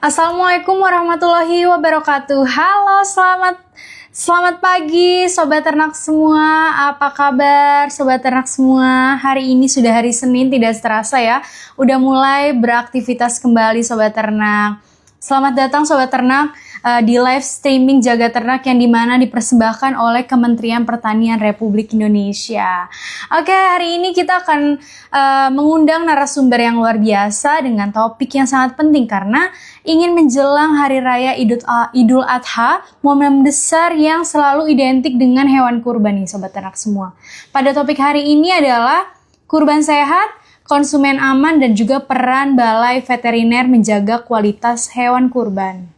Assalamualaikum warahmatullahi wabarakatuh. Halo, selamat pagi sobat ternak semua. Apa kabar sobat ternak semua? Hari ini sudah hari Senin, tidak terasa ya. Udah mulai beraktivitas kembali sobat ternak. Selamat datang sobat ternak di live streaming Jaga Ternak yang dimana dipersembahkan oleh Kementerian Pertanian Republik Indonesia. Oke, hari ini kita akan mengundang narasumber yang luar biasa dengan topik yang sangat penting karena ingin menjelang Hari Raya Idul Adha, momen besar yang selalu identik dengan hewan kurban nih sobat ternak semua. Pada topik hari ini adalah kurban sehat, konsumen aman, dan juga peran balai veteriner menjaga kualitas hewan kurban.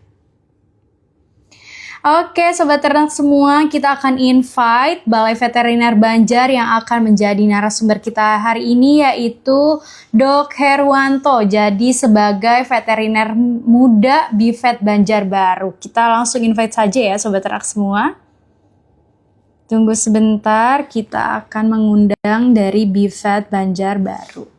Oke, sobat ternak semua, kita akan invite Balai Veteriner Banjar yang akan menjadi narasumber kita hari ini, yaitu Dok Herwanto. Jadi sebagai veteriner muda Bivet Banjarbaru. Kita langsung invite saja ya sobat ternak semua. Tunggu sebentar, kita akan mengundang dari Bivet Banjarbaru.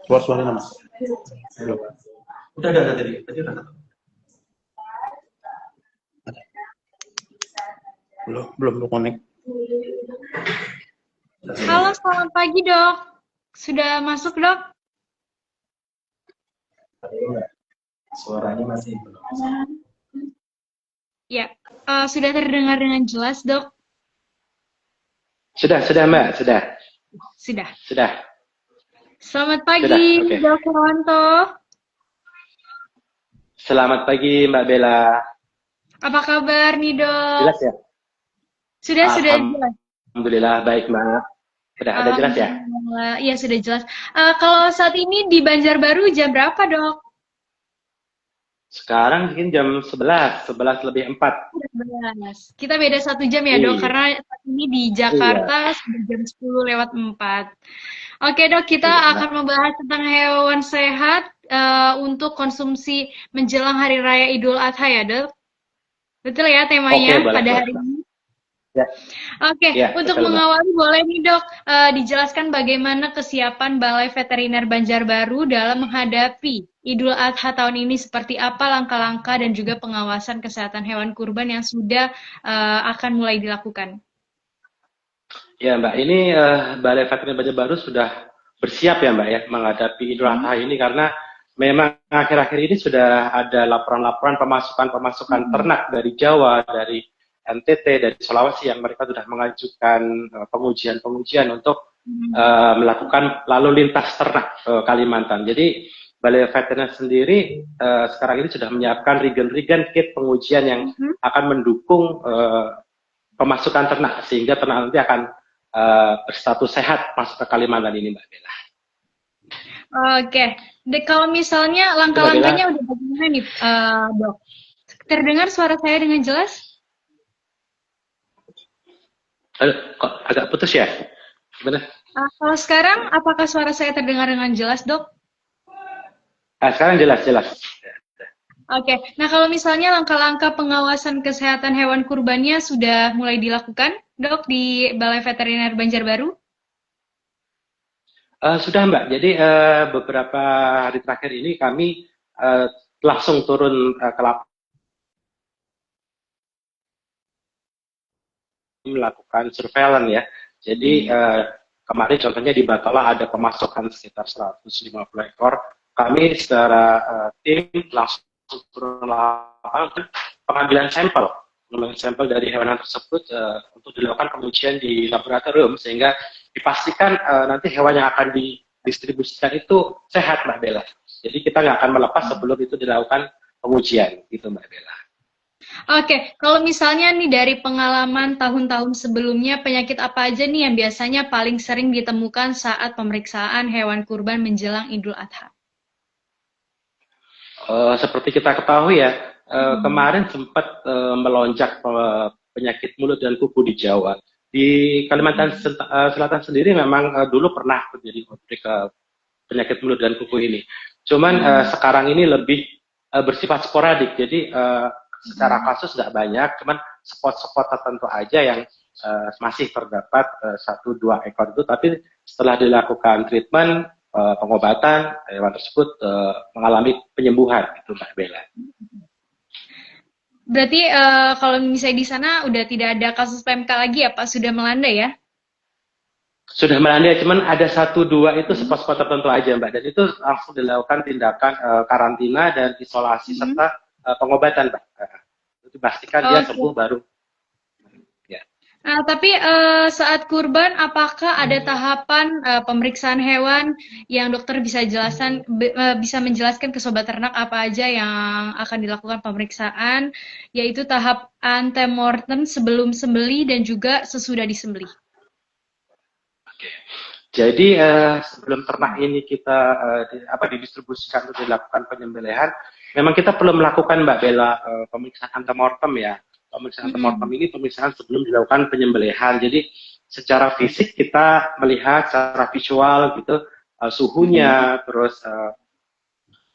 Keluar suara nama. Belum. Udah ada tadi udah. Belum connect. Halo, selamat pagi dok. Sudah masuk dok? Suaranya masih belum. Ya, sudah terdengar dengan jelas dok? Sudah Mbak, sudah. Selamat pagi, okay. Dok Herwanto. Selamat pagi Mbak Bella. Apa kabar nih dok? Jelas ya? Sudah jelas. Alhamdulillah baik Mbak. Ada jelas ya? Iya sudah jelas. Kalau saat ini di Banjarbaru jam berapa dok? Sekarang mungkin jam 11 lebih 4. 11. Kita beda 1 jam ya dok, karena saat ini di Jakarta sudah jam 10 lewat 4. Oke dok, kita akan membahas tentang hewan sehat untuk konsumsi menjelang Hari Raya Idul Adha ya dok? Betul ya temanya pada hari ini? Ya. Oke, untuk mengawali boleh nih dok dijelaskan bagaimana kesiapan Balai Veteriner Banjarbaru dalam menghadapi Idul Adha tahun ini, seperti apa langkah-langkah dan juga pengawasan kesehatan hewan kurban yang sudah akan mulai dilakukan. Ya Mbak, ini Balai Veteriner Banjarbaru sudah bersiap ya Mbak ya menghadapi Idul Adha ini, karena memang akhir-akhir ini sudah ada laporan-laporan pemasukan ternak dari Jawa, dari NTT, dari Sulawesi yang mereka sudah mengajukan pengujian untuk melakukan lalu lintas ternak ke Kalimantan. Jadi Balai Veteriner sendiri sekarang ini sudah menyiapkan regen kit pengujian yang akan mendukung pemasukan ternak, sehingga ternak nanti akan berstatus sehat masuk ke Kalimantan ini Mbak Bella. Oke, kalau misalnya langkah-langkahnya udah bagaimana nih dok? Terdengar suara saya dengan jelas? Kok agak putus ya? Gimana? Kalau sekarang, apakah suara saya terdengar dengan jelas dok? Sekarang jelas. Oke, nah kalau misalnya langkah-langkah pengawasan kesehatan hewan kurbannya sudah mulai dilakukan, dok, di Balai Veteriner Banjarbaru? Sudah Mbak, jadi beberapa hari terakhir ini kami langsung turun ke lapangan melakukan surveillance ya. Jadi kemarin contohnya di Batola ada pemasukan sekitar 150 ekor. Kami secara tim langsung turun lapangan pengambilan sampel dari hewan tersebut untuk dilakukan pengujian di laboratorium, sehingga dipastikan nanti hewan yang akan didistribusikan itu sehat Mbak Bella. Jadi kita nggak akan melepas sebelum itu dilakukan pengujian gitu Mbak Bella. Oke, kalau misalnya nih dari pengalaman tahun-tahun sebelumnya, penyakit apa aja nih yang biasanya paling sering ditemukan saat pemeriksaan hewan kurban menjelang Idul Adha? Seperti kita ketahui ya, kemarin sempat melonjak penyakit mulut dan kuku di Jawa. Di Kalimantan Selatan sendiri memang dulu pernah terjadi outbreak penyakit mulut dan kuku ini. Cuman sekarang ini lebih bersifat sporadik. Jadi secara kasus nggak banyak, cuman spot-spot tertentu aja yang masih terdapat 1-2 ekor itu, tapi setelah dilakukan treatment, pengobatan, hewan tersebut mengalami penyembuhan, itu Mbak Bella. Berarti kalau misalnya di sana udah tidak ada kasus PMK lagi ya Pak, sudah melandai ya? Sudah melandai, cuman ada 1-2 itu spot-spot tertentu aja Mbak, dan itu langsung dilakukan tindakan karantina dan isolasi serta pengobatan Mbak. Itu pastikan dia sembuh baru. Ya. Nah, tapi saat kurban, apakah ada tahapan pemeriksaan hewan yang dokter bisa bisa menjelaskan ke sobat ternak apa aja yang akan dilakukan pemeriksaan, yaitu tahap antemortem sebelum sembelih dan juga sesudah disembelih. Oke. Jadi sebelum ternak ini kita didistribusikan untuk dilakukan penyembelihan, memang kita perlu melakukan Mbak Bella pemeriksaan antemortem ya. Pemeriksaan antemortem ini pemeriksaan sebelum dilakukan penyembelihan. Jadi secara fisik kita melihat secara visual gitu suhunya, terus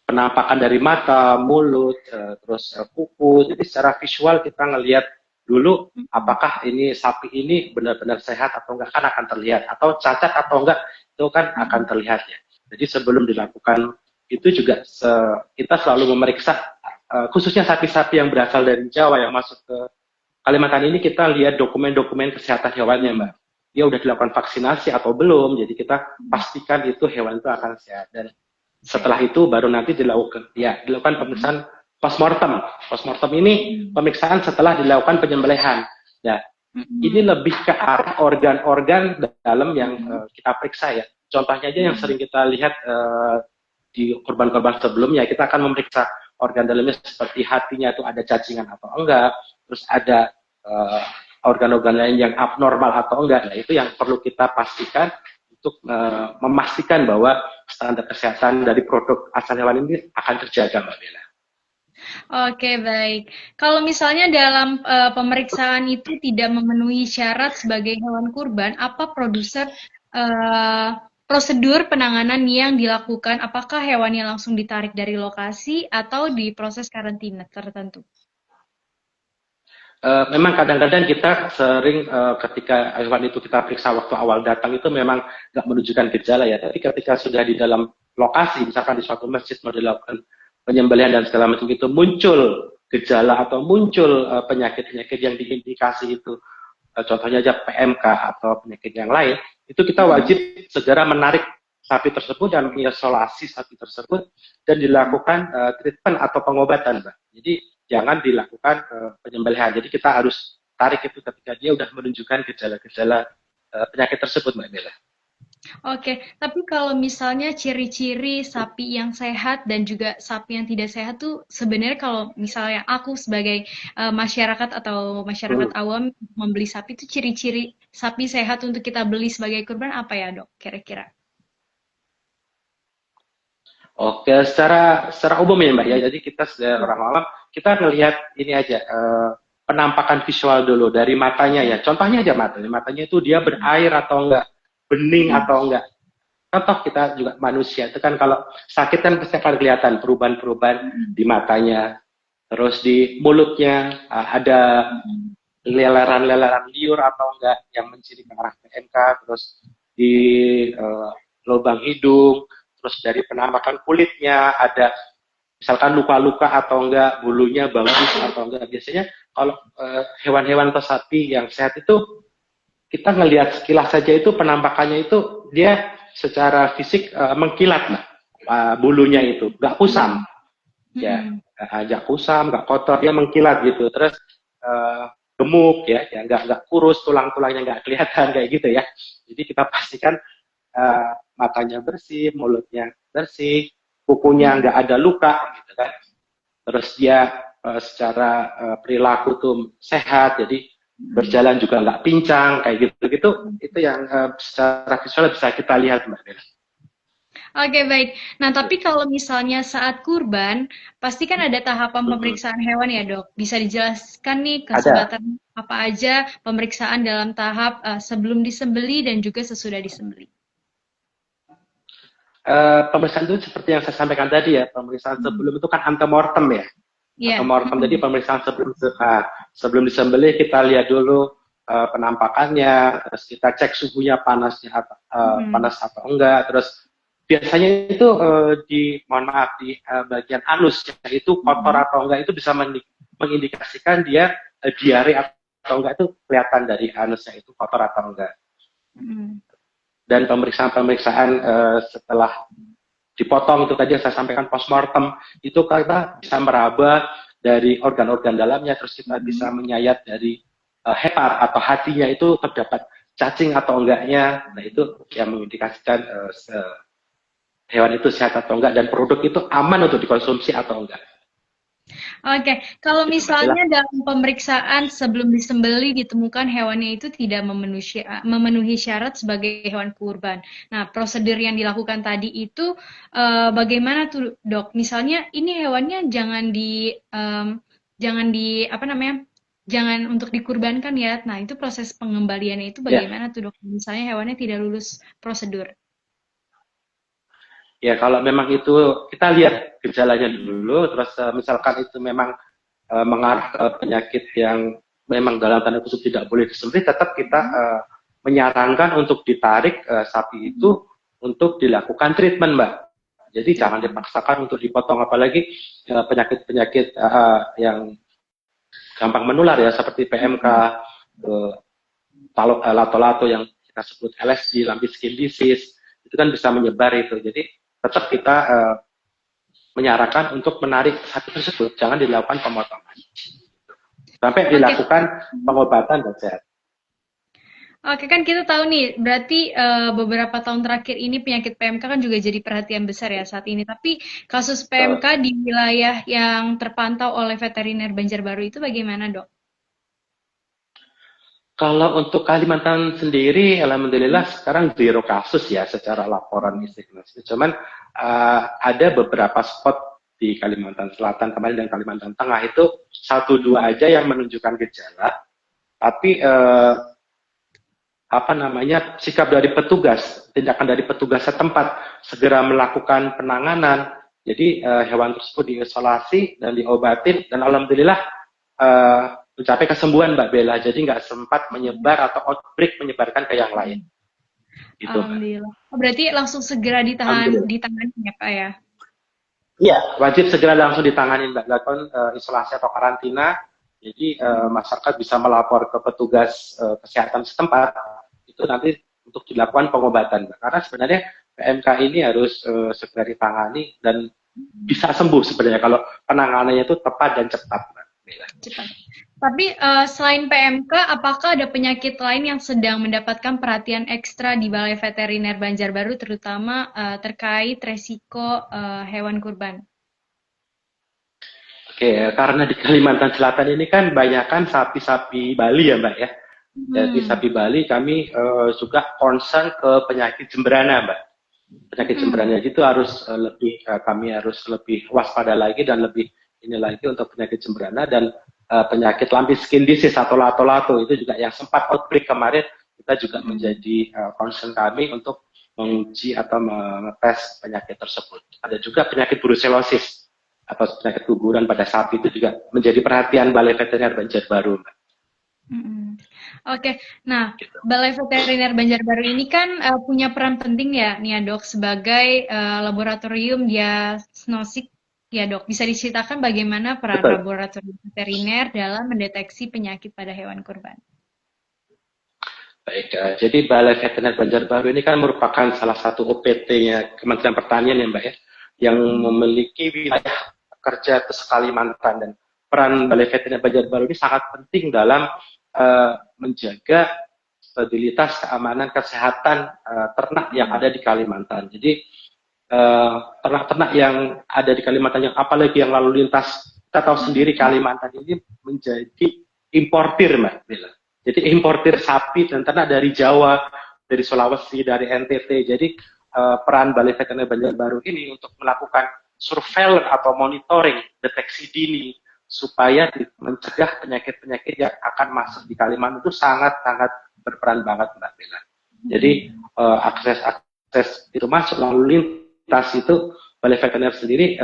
penampakan dari mata, mulut, terus kuku. Jadi secara visual kita ngelihat dulu apakah ini sapi ini benar-benar sehat atau enggak, kan akan terlihat, atau cacat atau enggak itu kan akan terlihat ya. Jadi sebelum dilakukan itu juga kita selalu memeriksa khususnya sapi-sapi yang berasal dari Jawa yang masuk ke Kalimantan ini, kita lihat dokumen-dokumen kesehatan hewannya Mbak. Dia udah dilakukan vaksinasi atau belum, jadi kita pastikan itu hewan itu akan sehat. Dan setelah itu baru nanti dilakukan pemeriksaan postmortem. Postmortem ini pemeriksaan setelah dilakukan penyembelihan. Nah, ini lebih ke arah organ-organ dalam yang kita periksa ya. Contohnya aja yang sering kita lihat di korban-korban sebelumnya, kita akan memeriksa organ dalamnya seperti hatinya itu ada cacingan atau enggak, terus ada organ-organ lain yang abnormal atau enggak. Nah, itu yang perlu kita pastikan untuk memastikan bahwa standar kesehatan dari produk asal hewan ini akan terjaga, Mbak Bella. Oke, baik. Kalau misalnya dalam pemeriksaan itu tidak memenuhi syarat sebagai hewan kurban, apa prosedur penanganan yang dilakukan? Apakah hewannya langsung ditarik dari lokasi atau di proses karantina tertentu? Memang kadang-kadang kita sering ketika hewan itu kita periksa waktu awal datang itu memang nggak menunjukkan gejala ya. Tapi ketika sudah di dalam lokasi, misalkan di suatu masjid mau dilakukan penyembelihan dan segala macam itu, muncul gejala atau muncul penyakit-penyakit yang diindikasi itu, contohnya aja PMK atau penyakit yang lain, itu kita wajib segera menarik sapi tersebut dan mengisolasi sapi tersebut dan dilakukan treatment atau pengobatan, Mbak. Jadi jangan dilakukan penyembelihan. Jadi kita harus tarik itu ketika dia sudah menunjukkan gejala-gejala penyakit tersebut, Mbak Bella. Oke, tapi kalau misalnya ciri-ciri sapi yang sehat dan juga sapi yang tidak sehat tuh sebenarnya kalau misalnya aku sebagai masyarakat atau masyarakat awam membeli sapi itu ciri-ciri sapi sehat untuk kita beli sebagai kurban apa ya Dok kira-kira? Oke, secara umum ya Mbak ya, jadi kita sebagai orang awam kita ngelihat ini aja penampakan visual dulu dari matanya ya. Contohnya aja matanya itu dia berair atau enggak, bening atau enggak. Contoh kita juga manusia itu kan kalau sakit kan pasti akan kelihatan perubahan-perubahan di matanya, terus di mulutnya ada leleran-leleran liur atau enggak yang menciri ke arah PMK, terus di lubang hidung, terus dari penampakan kulitnya ada misalkan luka-luka atau enggak, bulunya bagus atau enggak. Biasanya kalau hewan-hewan atau sapi yang sehat itu kita ngelihat sekilas saja itu penampakannya itu dia secara fisik mengkilat bulunya itu nggak kusam ya, nggak kusam, nggak kotor, dia mengkilat gitu, terus gemuk ya nggak kurus, tulang-tulangnya nggak kelihatan kayak gitu ya. Jadi kita pastikan matanya bersih, mulutnya bersih, kukunya nggak ada luka gitu kan, terus dia secara perilaku tuh sehat, jadi berjalan juga nggak pincang kayak gitu-gitu, itu yang secara visual bisa kita lihat Mbak Bella. Oke, baik. Nah, tapi kalau misalnya saat kurban, pasti kan ada tahapan pemeriksaan hewan ya, Dok. Bisa dijelaskan nih ke sobat apa aja pemeriksaan dalam tahap sebelum disembeli dan juga sesudah disembeli? Pemeriksaan itu seperti yang saya sampaikan tadi ya, pemeriksaan sebelum itu kan antemortem ya. Iya. Mortem jadi pemeriksaan sebelum disembelih kita lihat dulu penampakannya, terus kita cek suhunya panas atau enggak, terus biasanya itu mohon maaf di bagian anus itu kotor atau enggak itu bisa mengindikasikan dia diare atau enggak itu kelihatan dari anusnya itu kotor atau enggak. Dan pemeriksaan setelah dipotong itu tadi yang saya sampaikan postmortem itu kita bisa meraba dari organ-organ dalamnya, terus kita bisa menyayat dari hepar atau hatinya itu terdapat cacing atau enggaknya. Nah itu yang mengindikasikan hewan itu sehat atau enggak dan produk itu aman untuk dikonsumsi atau enggak. Oke, kalau misalnya dalam pemeriksaan sebelum disembelih ditemukan hewannya itu tidak memenuhi syarat sebagai hewan kurban. Nah, prosedur yang dilakukan tadi itu bagaimana tuh, Dok? Misalnya ini hewannya jangan jangan untuk dikurbankan ya. Nah, itu proses pengembaliannya itu bagaimana tuh, Dok? Misalnya hewannya tidak lulus prosedur. Ya, kalau memang itu kita lihat gejalanya dulu, terus misalkan itu memang mengarah ke penyakit yang memang dalam tanda kutip tidak boleh disembelih, tetap kita menyarankan untuk ditarik sapi itu untuk dilakukan treatment, Mbak. Jadi jangan dipaksakan untuk dipotong, apalagi penyakit-penyakit yang gampang menular ya, seperti PMK, lato-lato yang kita sebut LSD, lumpy skin disease, itu kan bisa menyebar itu. Jadi tetap kita menyarankan untuk menarik sapi tersebut, jangan dilakukan pemotongan sampai dilakukan pengobatan dan sehat. Oke, kan kita tahu nih, berarti beberapa tahun terakhir ini penyakit PMK kan juga jadi perhatian besar ya saat ini. Tapi kasus PMK di wilayah yang terpantau oleh veteriner Banjarbaru itu bagaimana, Dok? Kalau untuk Kalimantan sendiri, alhamdulillah sekarang zero kasus ya secara laporan istiqlasi. Cuman ada beberapa spot di Kalimantan Selatan kemarin dan Kalimantan Tengah itu 1-2 aja yang menunjukkan gejala, tapi sikap dari petugas, tindakan dari petugas setempat segera melakukan penanganan. Jadi hewan tersebut diisolasi dan diobatin dan alhamdulillah mencapai kesembuhan, Mbak Bella. Jadi nggak sempat menyebar atau outbreak menyebarkan ke yang lain. Gitu, alhamdulillah. Berarti langsung segera ditangani ya, Pak ya? Iya, wajib segera langsung ditangani, Mbak. Lakukan isolasi atau karantina. Jadi masyarakat bisa melapor ke petugas kesehatan setempat. Itu nanti untuk dilakukan pengobatan, Mbak. Karena sebenarnya PMK ini harus segera ditangani dan bisa sembuh sebenarnya kalau penanganannya itu tepat dan cepat, Mbak Bella. Cepat. Tapi selain PMK, apakah ada penyakit lain yang sedang mendapatkan perhatian ekstra di Balai Veteriner Banjarbaru, terutama terkait resiko hewan kurban? Oke, karena di Kalimantan Selatan ini kan banyakkan sapi-sapi Bali ya, Mbak ya. Jadi sapi Bali kami juga concern ke penyakit jemberana, Mbak. Penyakit jemberana itu harus kami harus lebih waspada lagi dan lebih ini lagi untuk penyakit jemberana dan penyakit lumpy skin disease atau lato-lato itu juga yang sempat outbreak kemarin, kita juga menjadi concern kami untuk menguji atau mengetes penyakit tersebut. Ada juga penyakit brucellosis atau penyakit guguran pada sapi itu juga menjadi perhatian Balai Veteriner Banjarbaru. Oke, nah Balai Veteriner Banjarbaru ini kan punya peran penting ya, nih Dok, sebagai laboratorium diagnostik. Ya Dok, bisa diceritakan bagaimana peran laboratorium veteriner dalam mendeteksi penyakit pada hewan kurban? Baik, jadi Balai Veteriner Banjarbaru ini kan merupakan salah satu OPT-nya Kementerian Pertanian ya Mbak ya, yang memiliki wilayah kerja ke Kalimantan, dan peran Balai Veteriner Banjarbaru ini sangat penting dalam menjaga stabilitas, keamanan, kesehatan ternak yang ada di Kalimantan. Jadi ternak-ternak yang ada di Kalimantan, yang apalagi yang lalu lintas, kita tahu sendiri Kalimantan ini menjadi importir, Mbak Bella. Jadi importir sapi dan ternak dari Jawa, dari Sulawesi, dari NTT. Jadi peran Balai Veteriner Banjarbaru ini untuk melakukan surveillance atau monitoring, deteksi dini, supaya mencegah penyakit-penyakit yang akan masuk di Kalimantan itu sangat-sangat berperan banget, Mbak Bella. Jadi akses itu masuk lalu lintas itu Balai Veteriner sendiri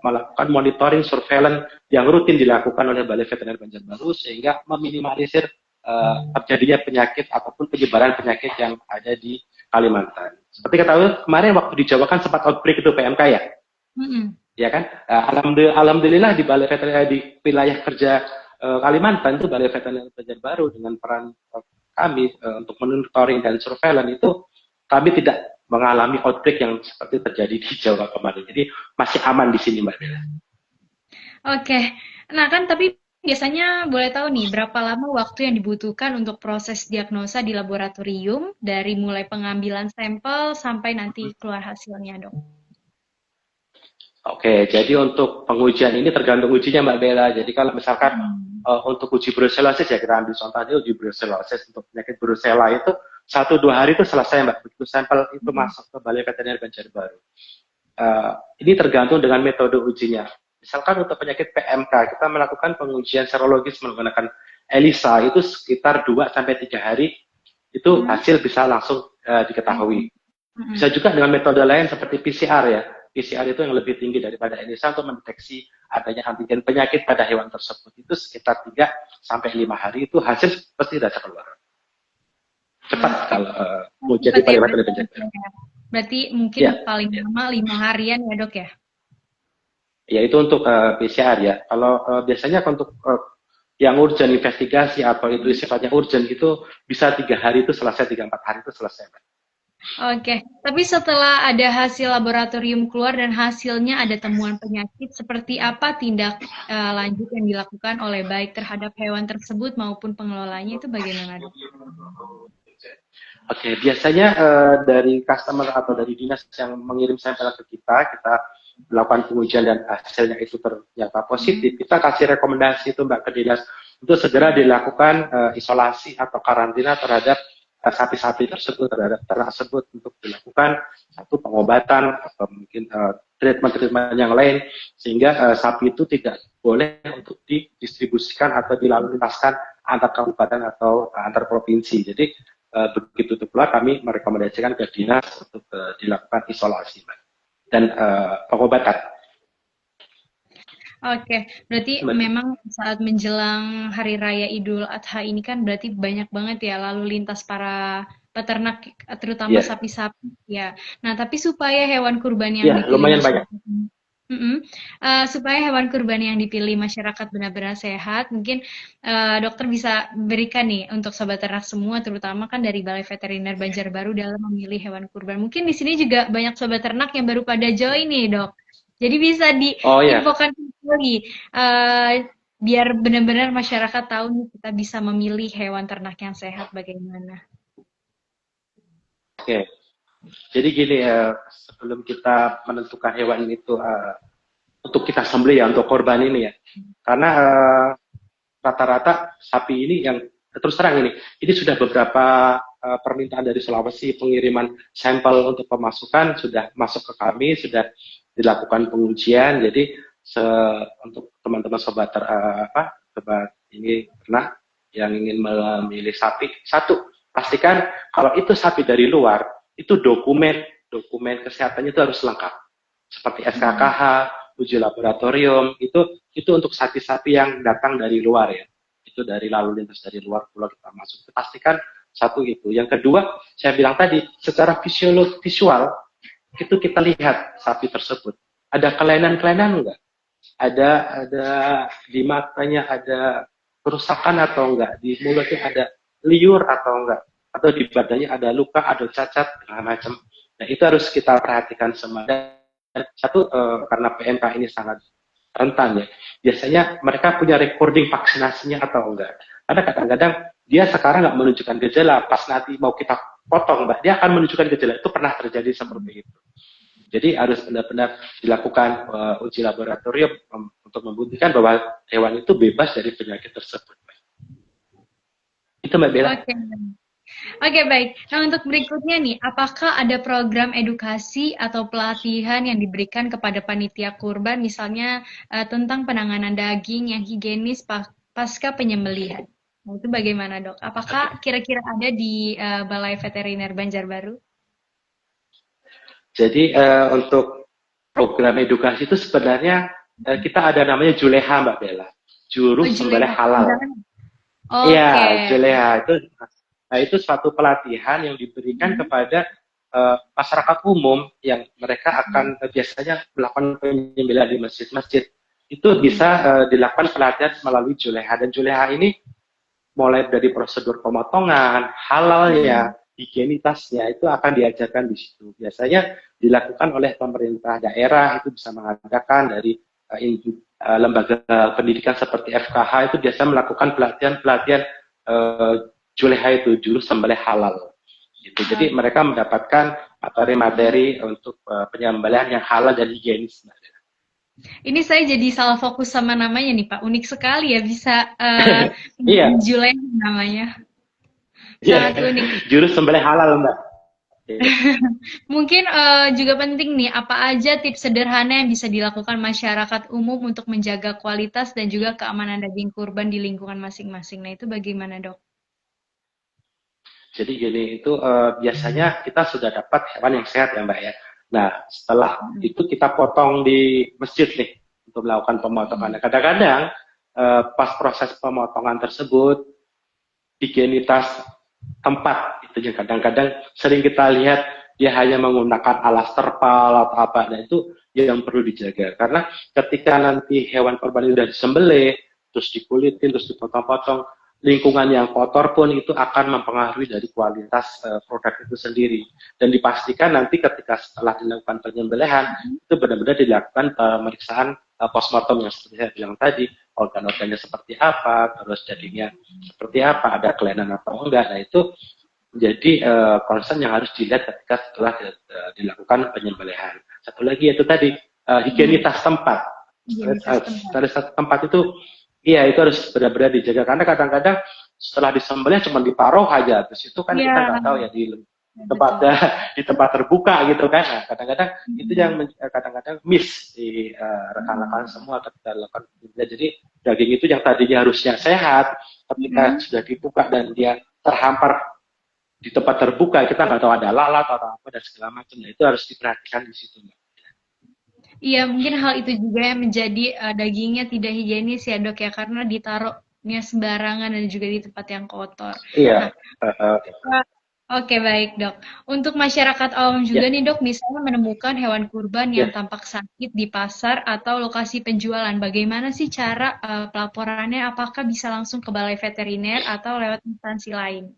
melakukan monitoring surveillance yang rutin dilakukan oleh Balai Veteriner Banjarbaru sehingga meminimalisir terjadinya penyakit ataupun penyebaran penyakit yang ada di Kalimantan. Seperti ketahui kemarin waktu di Jawa kan sempat outbreak itu PMK ya, ya kan? Alhamdulillah di Balai Veteriner di wilayah kerja Kalimantan itu Balai Veteriner Banjarbaru dengan peran kami untuk monitoring dan surveillance itu kami tidak mengalami outbreak yang seperti terjadi di Jawa kemarin. Jadi masih aman di sini Mbak Bella. Oke, nah kan tapi biasanya boleh tahu nih berapa lama waktu yang dibutuhkan untuk proses diagnosa di laboratorium dari mulai pengambilan sampel sampai nanti keluar hasilnya, Dok? Oke, jadi untuk pengujian ini tergantung ujinya Mbak Bella. Jadi kalau misalkan untuk uji brucellosis ya kita ambil contoh aja uji brucellosis untuk penyakit brucella itu 1-2 hari itu selesai Mbak. Begitu sampel itu masuk ke Balai Veteriner Banjarbaru. Ini tergantung dengan metode ujinya. Misalkan untuk penyakit PMK kita melakukan pengujian serologis menggunakan ELISA itu sekitar 2-3 hari itu hasil bisa langsung diketahui. Bisa juga dengan metode lain seperti PCR ya. PCR itu yang lebih tinggi daripada ELISA untuk mendeteksi adanya antigen penyakit pada hewan tersebut. Itu sekitar 3-5 hari itu hasil pasti sudah keluar. Cepat kalau ujian di Balai Veteriner Banjarbaru. Berarti mungkin paling lama 5 harian ya Dok ya? Ya itu untuk PCR ya. Kalau biasanya untuk yang urgent investigasi atau itu sifatnya urgent itu bisa 3 hari itu selesai, 3-4 hari itu selesai. Oke, tapi setelah ada hasil laboratorium keluar dan hasilnya ada temuan penyakit, seperti apa tindak lanjut yang dilakukan oleh baik terhadap hewan tersebut maupun pengelolanya itu bagaimana Dok? Oke, biasanya dari customer atau dari dinas yang mengirim sampel ke kita melakukan pengujian dan hasilnya itu ternyata positif, kita kasih rekomendasi itu Mbak ke dinas untuk segera dilakukan isolasi atau karantina terhadap sapi-sapi tersebut, terhadap ternak tersebut untuk dilakukan satu pengobatan atau mungkin treatment-treatment yang lain sehingga sapi itu tidak boleh untuk didistribusikan atau dilalu lintaskan antar kabupaten atau antar provinsi. Jadi begitu itu keluar kami merekomendasikan ke dinas untuk dilakukan isolasi dan pengobatan. Oke, berarti memang saat menjelang Hari Raya Idul Adha ini kan berarti banyak banget ya lalu lintas para peternak, terutama sapi-sapi ya. Nah, tapi supaya hewan kurban yang dipilih lumayan banyak. Supaya hewan kurban yang dipilih masyarakat benar-benar sehat, mungkin dokter bisa berikan nih untuk sobat ternak semua, terutama kan dari Balai Veteriner Banjarbaru dalam memilih hewan kurban. Mungkin di sini juga banyak sobat ternak yang baru pada join nih, Dok. Jadi bisa diinfokan lagi, biar benar-benar masyarakat tahu nih kita bisa memilih hewan ternak yang sehat bagaimana. Oke, jadi gini sebelum kita menentukan hewan itu untuk kita sembelih ya untuk korban ini ya, karena rata-rata sapi ini yang terus terang ini sudah beberapa permintaan dari Sulawesi pengiriman sampel untuk pemasukan sudah masuk ke kami, sudah dilakukan pengujian. Jadi untuk teman-teman sobat sobat ini ternak yang ingin memilih sapi, satu pastikan kalau itu sapi dari luar itu dokumen kesehatannya itu harus lengkap seperti SKKH, uji laboratorium itu untuk sapi-sapi yang datang dari luar ya, itu dari lalu lintas dari luar pulau kita masuk. Pastikan satu itu. Yang kedua saya bilang tadi secara visual itu kita lihat sapi tersebut ada kelainan-kelainan enggak, ada di matanya ada kerusakan atau enggak, di mulutnya ada liur atau enggak, atau di badannya ada luka, ada cacat segala macam. Nah itu harus kita perhatikan semua. Dan satu karena PMK ini sangat rentan ya, biasanya mereka punya recording vaksinasinya atau enggak, karena kadang-kadang dia sekarang nggak menunjukkan gejala, pas nanti mau kita potong Mbak, dia akan menunjukkan gejala. Itu pernah terjadi seperti itu. Jadi harus benar-benar dilakukan uji laboratorium untuk membuktikan bahwa hewan itu bebas dari penyakit tersebut. Itu Mbak Bella. Oke, baik. Nah, untuk berikutnya nih, apakah ada program edukasi atau pelatihan yang diberikan kepada panitia kurban, misalnya tentang penanganan daging yang higienis pasca penyembelihan? Nah, itu bagaimana, Dok? Apakah kira-kira ada di Balai Veteriner Banjarbaru? Jadi untuk program edukasi itu sebenarnya kita ada namanya Juleha Mbak Bella, juru Oh, sembelih Juleha. halal. Oke. Iya, Juleha itu, nah itu suatu pelatihan yang diberikan kepada masyarakat umum yang mereka akan biasanya melakukan penyembelihan di masjid-masjid. Itu bisa dilakukan pelatihan melalui Juleha, dan Juleha ini mulai dari prosedur pemotongan, halalnya, higienitasnya itu akan diajarkan di situ. Biasanya dilakukan oleh pemerintah daerah, itu bisa mengadakan dari lembaga pendidikan seperti FKH itu biasa melakukan pelatihan-pelatihan Juleha itu, juru sembelih halal. Gitu. Jadi mereka mendapatkan materi-materi untuk penyembelihan yang halal dan higienis. Ini saya jadi salah fokus sama namanya nih Pak. Unik sekali ya bisa Iya, Juleha namanya. iya. Sangat unik. Juru sembelih halal, Mbak. Iya. Mungkin juga penting nih, apa aja tips sederhana yang bisa dilakukan masyarakat umum untuk menjaga kualitas dan juga keamanan daging kurban di lingkungan masing-masing. Nah, itu bagaimana, Dok? Jadi gini, itu biasanya kita sudah dapat hewan yang sehat ya Mbak ya. Nah, setelah itu kita potong di masjid nih untuk melakukan pemotongan. Kadang-kadang pas proses pemotongan tersebut, higienitas tempat itu yang kadang-kadang sering kita lihat dia hanya menggunakan alas terpal atau apa. Nah, itu yang perlu dijaga. Karena ketika nanti hewan korban itu sudah disembelih, terus dikulitin, terus dipotong-potong, lingkungan yang kotor pun itu akan mempengaruhi dari kualitas produk itu sendiri. Dan dipastikan nanti ketika setelah dilakukan penyembelihan, itu benar-benar dilakukan pemeriksaan postmortem yang seperti saya bilang tadi, organ-organnya seperti apa, terus dagingnya seperti apa, ada kelainan atau enggak. Nah itu menjadi concern yang harus dilihat ketika setelah dilakukan penyembelihan. Satu lagi yaitu tadi higienitas tempat. Dari satu tempat itu, iya itu harus benar-benar dijaga karena kadang-kadang setelah disembelih cuma diparuh aja, terus itu kan kita nggak tahu ya di tempat di tempat terbuka gitu kan. Nah, kadang-kadang itu yang kadang-kadang miss di rekan-rekan semua ketika lakukan penyembelihan. Jadi daging itu yang tadinya harusnya sehat, ketika sudah dibuka dan dia terhampar di tempat terbuka, kita nggak tahu ada lalat atau apa dan segala macam. Nah, itu harus diperhatikan di situ. Iya, mungkin hal itu juga yang menjadi dagingnya tidak higienis ya dok ya, karena ditaruhnya sembarangan dan juga di tempat yang kotor. Iya. Oke baik dok. Untuk masyarakat awam juga nih dok, misalnya menemukan hewan kurban yang tampak sakit di pasar atau lokasi penjualan, bagaimana sih cara pelaporannya? Apakah bisa langsung ke balai veteriner atau lewat instansi lain?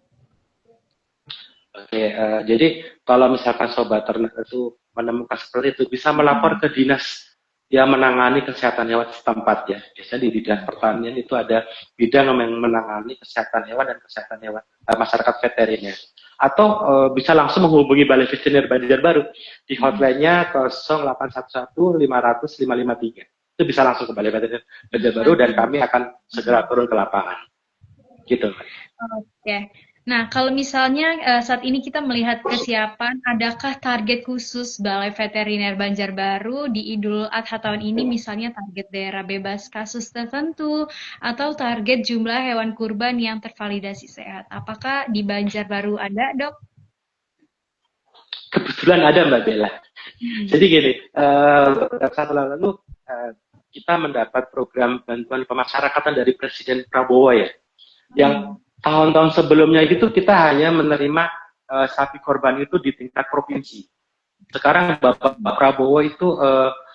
Oke, jadi kalau misalkan sobat ternak itu menemukan seperti itu, bisa melapor ke dinas yang menangani kesehatan hewan setempat ya. Biasanya di dinas pertanian itu ada bidang yang menangani kesehatan hewan dan kesehatan hewan masyarakat veteriner. Atau bisa langsung menghubungi Balai Veteriner Banjarbaru di hotline-nya 0811 500 553. Itu bisa langsung ke Balai Veteriner Banjarbaru dan kami akan segera turun ke lapangan. Gitu. Oke. Nah, kalau misalnya saat ini kita melihat kesiapan, adakah target khusus Balai Veteriner Banjarbaru di Idul Adha tahun ini, misalnya target daerah bebas kasus tertentu, atau target jumlah hewan kurban yang tervalidasi sehat? Apakah di Banjarbaru ada, dok? Kebetulan ada Mbak Bella. Jadi gini, saat lalu kita mendapat program bantuan pemasyarakatan dari Presiden Prabowo ya, yang tahun-tahun sebelumnya itu kita hanya menerima sapi korban itu di tingkat provinsi. Sekarang Bapak Prabowo itu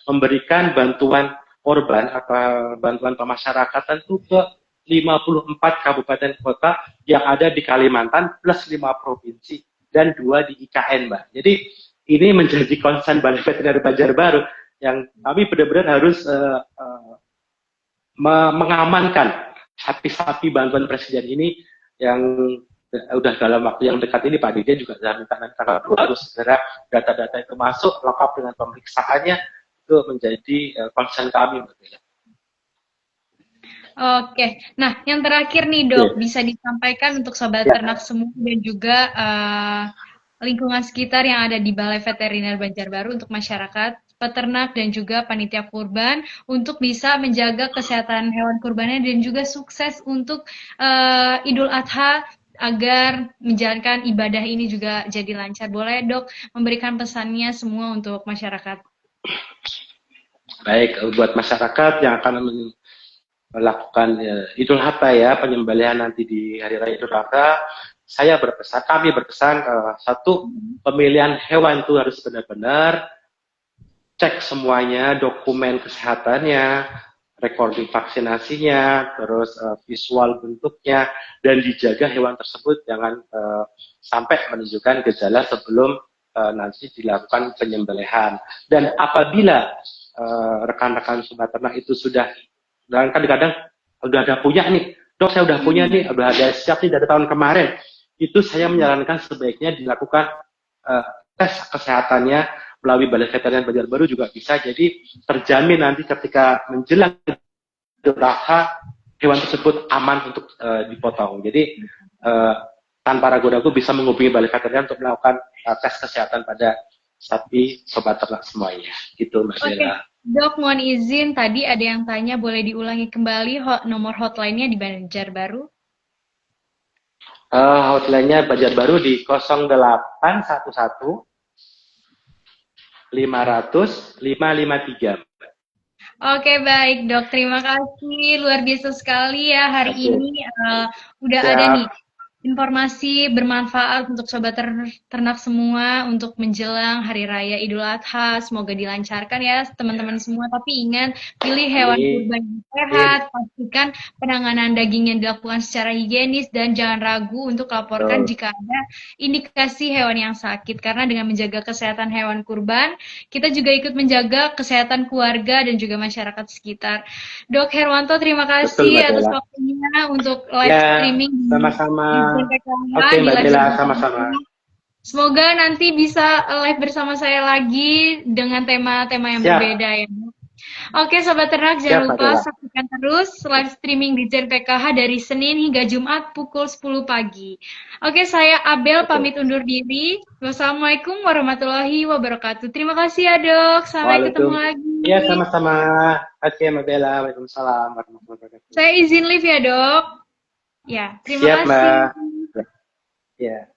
memberikan bantuan korban atau bantuan pemasyarakatan itu ke 54 kabupaten kota yang ada di Kalimantan plus 5 provinsi dan 2 di IKN, Mbak. Jadi ini menjadi concern Balai Veteriner Banjarbaru yang kami benar-benar harus mengamankan sapi-sapi bantuan presiden ini yang udah dalam waktu yang dekat ini Pak Dirjen juga sudah minta nanti tanggal 2 harus segera data-data itu masuk lengkap dengan pemeriksaannya, itu menjadi concern kami. Oke, nah yang terakhir nih dok, bisa disampaikan untuk sobat ternak semua dan juga lingkungan sekitar yang ada di Balai Veteriner Banjarbaru untuk masyarakat, peternak dan juga panitia kurban untuk bisa menjaga kesehatan hewan kurbannya dan juga sukses untuk Idul Adha agar menjalankan ibadah ini juga jadi lancar. Boleh dok memberikan pesannya semua untuk masyarakat? Baik, buat masyarakat yang akan melakukan Idul Adha ya, penyembelihan nanti di hari raya Idul Adha, kami berpesan satu, pemilihan hewan itu harus benar-benar cek semuanya, dokumen kesehatannya, recording vaksinasinya, terus visual bentuknya, dan dijaga hewan tersebut jangan sampai menunjukkan gejala sebelum nanti dilakukan penyembelihan. Dan apabila rekan-rekan sobat ternak itu sudah, dan kadang-kadang udah ada punya nih, dok saya udah punya nih, udah ada siap nih dari tahun kemarin, itu saya menyarankan sebaiknya dilakukan tes kesehatannya melalui Balai Veteriner Banjarbaru juga bisa, jadi terjamin nanti ketika menjelang Idul Adha hewan tersebut aman untuk dipotong. Jadi tanpa ragu-ragu bisa menghubungi Balai Veteriner untuk melakukan tes kesehatan pada sapi sobat ternak semuanya. Gitu Mbak Bella. Dok, mohon izin tadi ada yang tanya, boleh diulangi kembali nomor hotline-nya di Banjarbaru? Hotline-nya Banjarbaru di 0811 500 553. Oke, baik dok, terima kasih, luar biasa sekali ya hari ini udah Siap. ada nih informasi bermanfaat untuk sobat ternak semua untuk menjelang hari raya Idul Adha. Semoga dilancarkan ya teman-teman semua. Tapi ingat, pilih hewan kurban yang sehat, pastikan penanganan dagingnya dilakukan secara higienis, dan jangan ragu untuk laporkan jika ada indikasi hewan yang sakit. Karena dengan menjaga kesehatan hewan kurban, kita juga ikut menjaga kesehatan keluarga dan juga masyarakat sekitar. Dok Herwanto, terima kasih atas waktunya untuk live streaming. Sama-sama. Oke, Mbak Bella, sama-sama. Semoga nanti bisa live bersama saya lagi dengan tema-tema yang berbeda ya. Oke, sobat ternak, jangan lupa saksikan terus live streaming di Jen PKH dari Senin hingga Jumat pukul 10 pagi. Oke, saya Abel pamit undur diri. Wassalamualaikum warahmatullahi wabarakatuh. Terima kasih ya dok. Sampai ketemu lagi. Ya, sama-sama. Oke, Mbak Bella. Waalaikumsalam warahmatullahi wabarakatuh. Saya izin live ya dok. Ya, terima kasih. Siap, Mbak. Ya.